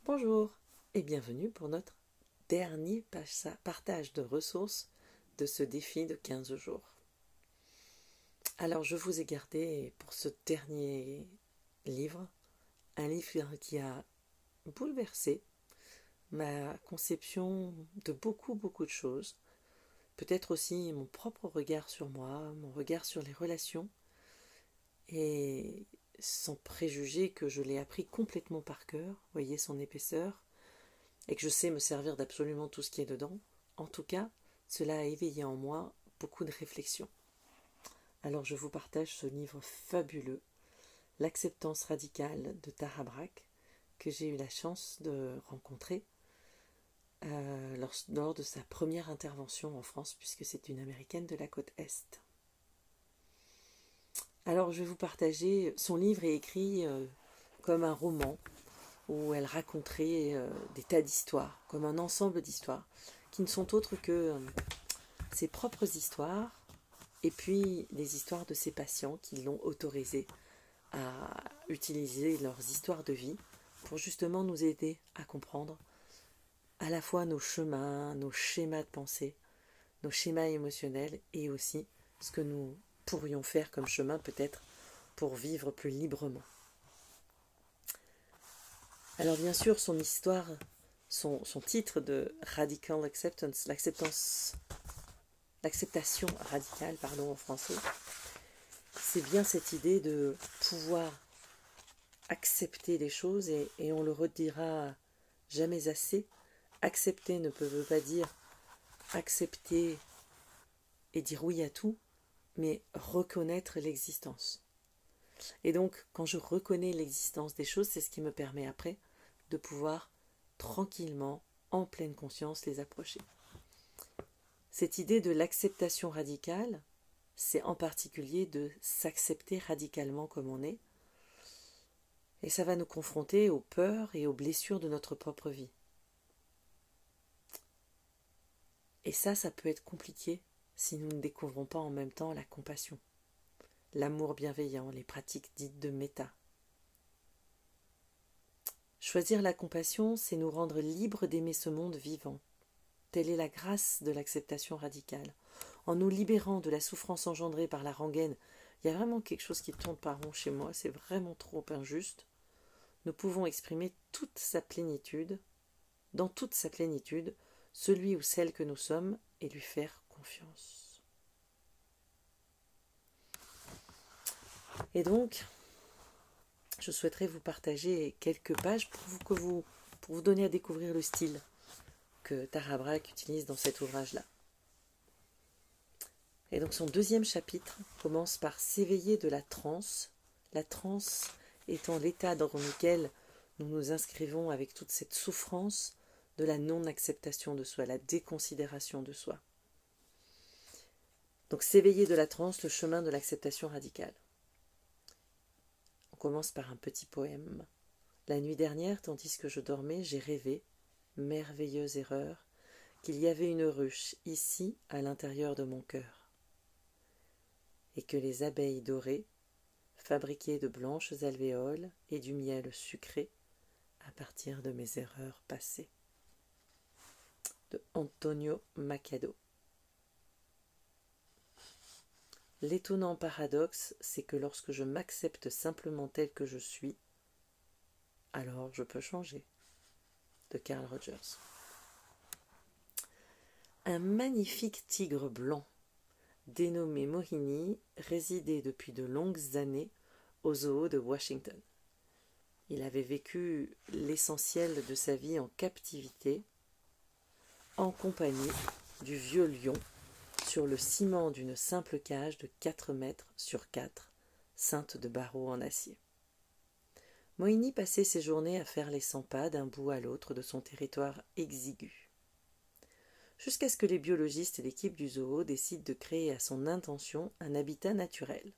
Bonjour et bienvenue pour notre dernier partage de ressources de ce défi de 15 jours. Alors je vous ai gardé pour ce dernier livre, un livre qui a bouleversé ma conception de beaucoup de choses, peut-être aussi mon propre regard sur moi, mon regard sur les relations, et sans préjuger que je l'ai appris complètement par cœur, voyez son épaisseur, et que je sais me servir d'absolument tout ce qui est dedans. En tout cas, cela a éveillé en moi beaucoup de réflexions. Alors je vous partage ce livre fabuleux, L'acceptance radicale de Tara Brach, que j'ai eu la chance de rencontrer lors de sa première intervention en France, puisque c'est une américaine de la côte Est. Alors je vais vous partager, son livre est écrit comme un roman, où elle raconterait des tas d'histoires, comme un ensemble d'histoires, qui ne sont autres que ses propres histoires, et puis les histoires de ses patients qui l'ont autorisée à utiliser leurs histoires de vie pour justement nous aider à comprendre à la fois nos chemins, nos schémas de pensée, nos schémas émotionnels, et aussi ce que nous pourrions faire comme chemin peut-être pour vivre plus librement. Alors bien sûr, son histoire, son titre de Radical Acceptance, l'acceptation radicale, en français, c'est bien cette idée de pouvoir accepter les choses, et on le redira jamais assez. Accepter ne veut pas dire accepter et dire oui à tout, mais reconnaître l'existence. Et donc, quand je reconnais l'existence des choses, c'est ce qui me permet après de pouvoir tranquillement, en pleine conscience, les approcher. Cette idée de l'acceptation radicale, c'est en particulier de s'accepter radicalement comme on est, et ça va nous confronter aux peurs et aux blessures de notre propre vie. Et ça peut être compliqué si nous ne découvrons pas en même temps la compassion, l'amour bienveillant, les pratiques dites de méta. Choisir la compassion, c'est nous rendre libres d'aimer ce monde vivant. Telle est la grâce de l'acceptation radicale. En nous libérant de la souffrance engendrée par la rengaine, il y a vraiment quelque chose qui tourne par rond chez moi, c'est vraiment trop injuste. Nous pouvons exprimer toute sa plénitude, dans toute sa plénitude, celui ou celle que nous sommes, et lui faire confiance. Et donc, je souhaiterais vous partager quelques pages pour vous donner à découvrir le style que Tara Brach utilise dans cet ouvrage-là. Et donc son deuxième chapitre commence par s'éveiller de la transe étant l'état dans lequel nous nous inscrivons avec toute cette souffrance de la non-acceptation de soi, la déconsidération de soi. Donc s'éveiller de la transe, le chemin de l'acceptation radicale. On commence par un petit poème. La nuit dernière, tandis que je dormais, j'ai rêvé, merveilleuse erreur, qu'il y avait une ruche ici à l'intérieur de mon cœur, et que les abeilles dorées, fabriquées de blanches alvéoles et du miel sucré, à partir de mes erreurs passées. De Antonio Machado. L'étonnant paradoxe, c'est que lorsque je m'accepte simplement tel que je suis, alors je peux changer. De Carl Rogers. Un magnifique tigre blanc, dénommé Mohini, résidait depuis de longues années au zoo de Washington. Il avait vécu l'essentiel de sa vie en captivité, en compagnie du vieux lion, sur le ciment d'une simple cage de 4 mètres sur 4, ceinte de barreaux en acier. Mohini passait ses journées à faire les 100 pas d'un bout à l'autre de son territoire exigu. Jusqu'à ce que les biologistes et l'équipe du zoo décident de créer à son intention un habitat naturel,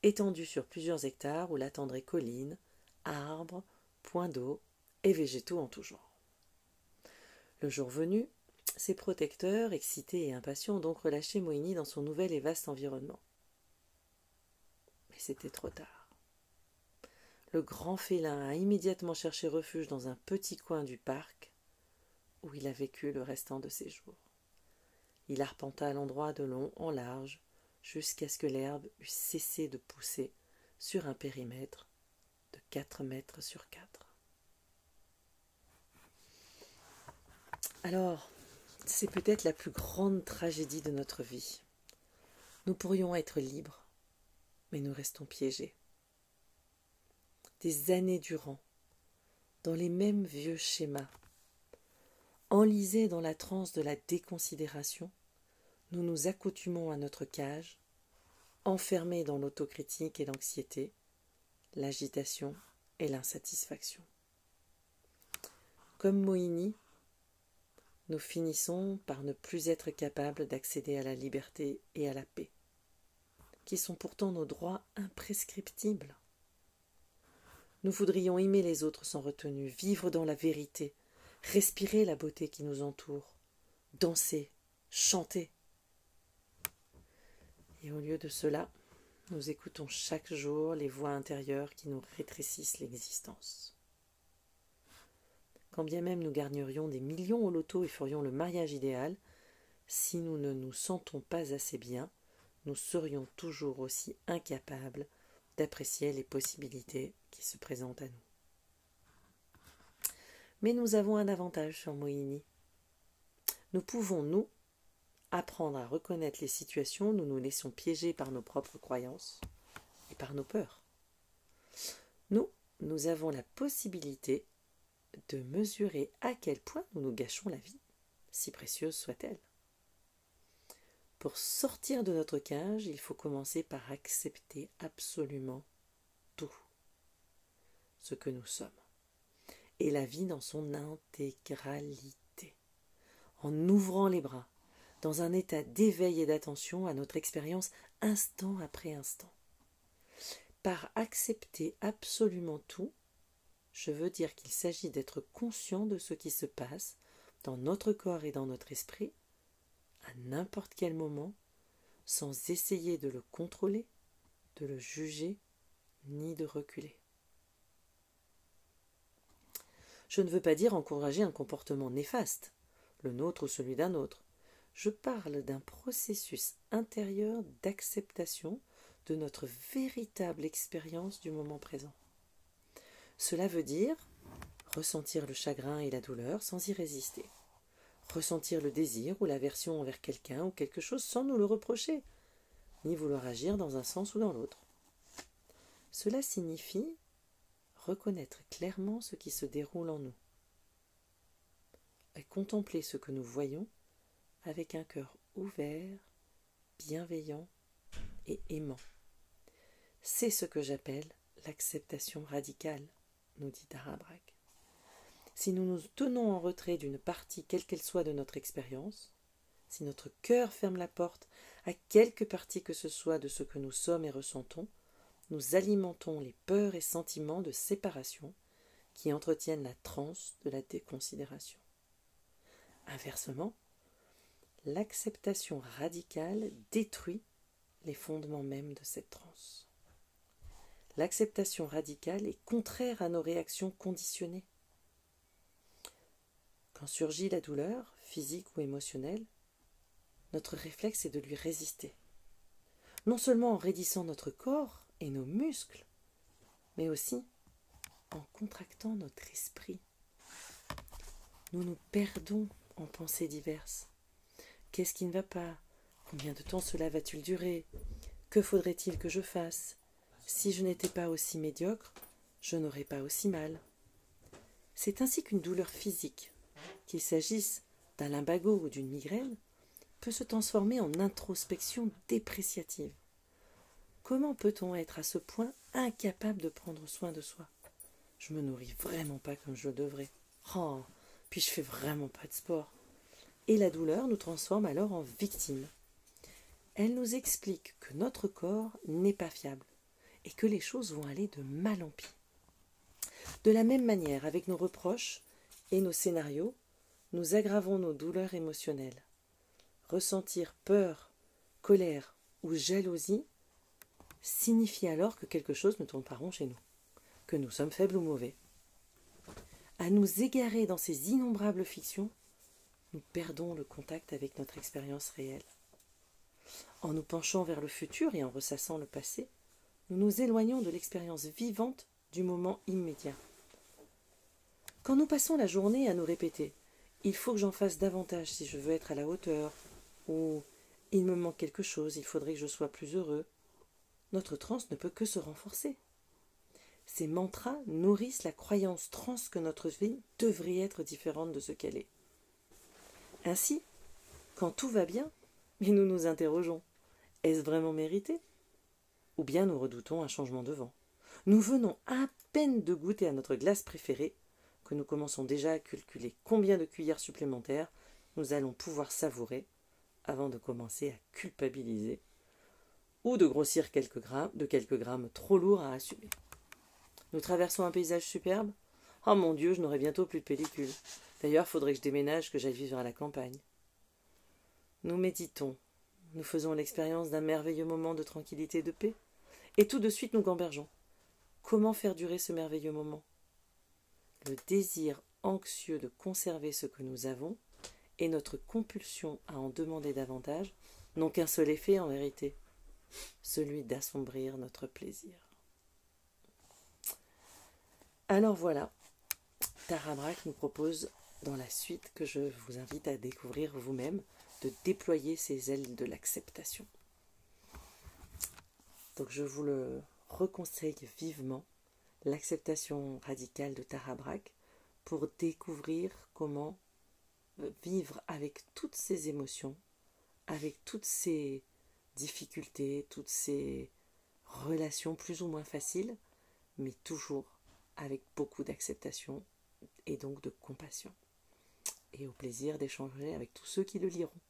étendu sur plusieurs hectares où l'attendraient collines, arbres, points d'eau et végétaux en tout genre. Le jour venu, ses protecteurs, excités et impatients, ont donc relâché Mohini dans son nouvel et vaste environnement. Mais c'était trop tard. le grand félin a immédiatement cherché refuge dans un petit coin du parc où il a vécu le restant de ses jours. Il arpenta l'endroit de long en large jusqu'à ce que l'herbe eût cessé de pousser sur un périmètre de 4 mètres sur 4. Alors, c'est peut-être la plus grande tragédie de notre vie. Nous pourrions être libres, mais nous restons piégés. Des années durant, dans les mêmes vieux schémas, enlisés dans la transe de la déconsidération, nous nous accoutumons à notre cage, enfermés dans l'autocritique et l'anxiété, l'agitation et l'insatisfaction. Comme Moïni, nous finissons par ne plus être capables d'accéder à la liberté et à la paix, qui sont pourtant nos droits imprescriptibles. Nous voudrions aimer les autres sans retenue, vivre dans la vérité, respirer la beauté qui nous entoure, danser, chanter. Et au lieu de cela, nous écoutons chaque jour les voix intérieures qui nous rétrécissent l'existence. Quand bien même nous gagnerions des millions au loto et ferions le mariage idéal, si nous ne nous sentons pas assez bien, nous serions toujours aussi incapables d'apprécier les possibilités qui se présentent à nous. Mais nous avons un avantage sur Moïni. Nous pouvons, nous, apprendre à reconnaître les situations où nous nous laissons piéger par nos propres croyances et par nos peurs. Nous avons la possibilité de mesurer à quel point nous nous gâchons la vie, si précieuse soit-elle. Pour sortir de notre cage, il faut commencer par accepter absolument tout ce que nous sommes, et la vie dans son intégralité, en ouvrant les bras, dans un état d'éveil et d'attention à notre expérience instant après instant. Par accepter absolument tout, je veux dire qu'il s'agit d'être conscient de ce qui se passe dans notre corps et dans notre esprit, à n'importe quel moment, sans essayer de le contrôler, de le juger, ni de reculer. Je ne veux pas dire encourager un comportement néfaste, le nôtre ou celui d'un autre. Je parle d'un processus intérieur d'acceptation de notre véritable expérience du moment présent. Cela veut dire ressentir le chagrin et la douleur sans y résister, ressentir le désir ou l'aversion envers quelqu'un ou quelque chose sans nous le reprocher, ni vouloir agir dans un sens ou dans l'autre. Cela signifie reconnaître clairement ce qui se déroule en nous et contempler ce que nous voyons avec un cœur ouvert, bienveillant et aimant. C'est ce que j'appelle l'acceptation radicale, nous dit Tara Brach. Si nous nous tenons en retrait d'une partie quelle qu'elle soit de notre expérience, si notre cœur ferme la porte à quelque partie que ce soit de ce que nous sommes et ressentons, nous alimentons les peurs et sentiments de séparation qui entretiennent la transe de la déconsidération. Inversement, l'acceptation radicale détruit les fondements mêmes de cette transe. L'acceptation radicale est contraire à nos réactions conditionnées. Quand surgit la douleur, physique ou émotionnelle, notre réflexe est de lui résister. Non seulement en raidissant notre corps et nos muscles, mais aussi en contractant notre esprit. Nous nous perdons en pensées diverses. Qu'est-ce qui ne va pas? Combien de temps cela va-t-il durer? Que faudrait-il que je fasse? Si je n'étais pas aussi médiocre, je n'aurais pas aussi mal. C'est ainsi qu'une douleur physique, qu'il s'agisse d'un lumbago ou d'une migraine, peut se transformer en introspection dépréciative. Comment peut-on être à ce point incapable de prendre soin de soi? Je me nourris vraiment pas comme je le devrais. Oh, puis je fais vraiment pas de sport. Et la douleur nous transforme alors en victimes. Elle nous explique que notre corps n'est pas fiable et que les choses vont aller de mal en pis. De la même manière, avec nos reproches et nos scénarios, nous aggravons nos douleurs émotionnelles. Ressentir peur, colère ou jalousie signifie alors que quelque chose ne tourne pas rond chez nous, que nous sommes faibles ou mauvais. À nous égarer dans ces innombrables fictions, nous perdons le contact avec notre expérience réelle. En nous penchant vers le futur et en ressassant le passé, nous nous éloignons de l'expérience vivante du moment immédiat. Quand nous passons la journée à nous répéter « il faut que j'en fasse davantage si je veux être à la hauteur » ou « il me manque quelque chose, il faudrait que je sois plus heureux », notre transe ne peut que se renforcer. Ces mantras nourrissent la croyance transe que notre vie devrait être différente de ce qu'elle est. Ainsi, quand tout va bien, nous nous interrogeons « est-ce vraiment mérité ?» Ou bien nous redoutons un changement de vent. Nous venons à peine de goûter à notre glace préférée que nous commençons déjà à calculer combien de cuillères supplémentaires nous allons pouvoir savourer avant de commencer à culpabiliser ou de grossir de quelques grammes trop lourds à assumer. Nous traversons un paysage superbe. Oh mon Dieu, je n'aurai bientôt plus de pellicule. D'ailleurs, faudrait que je déménage, que j'aille vivre à la campagne. Nous méditons. Nous faisons l'expérience d'un merveilleux moment de tranquillité et de paix. Et tout de suite, nous gambergeons. Comment faire durer ce merveilleux moment ? Le désir anxieux de conserver ce que nous avons et notre compulsion à en demander davantage n'ont qu'un seul effet en vérité, celui d'assombrir notre plaisir. Alors voilà, Tara Brach nous propose dans la suite, que je vous invite à découvrir vous-même, de déployer ces ailes de l'acceptation. Donc je vous le reconseille vivement, l'acceptation radicale de Tara Brach, pour découvrir comment vivre avec toutes ces émotions, avec toutes ces difficultés, toutes ces relations plus ou moins faciles, mais toujours avec beaucoup d'acceptation et donc de compassion. Et au plaisir d'échanger avec tous ceux qui le liront.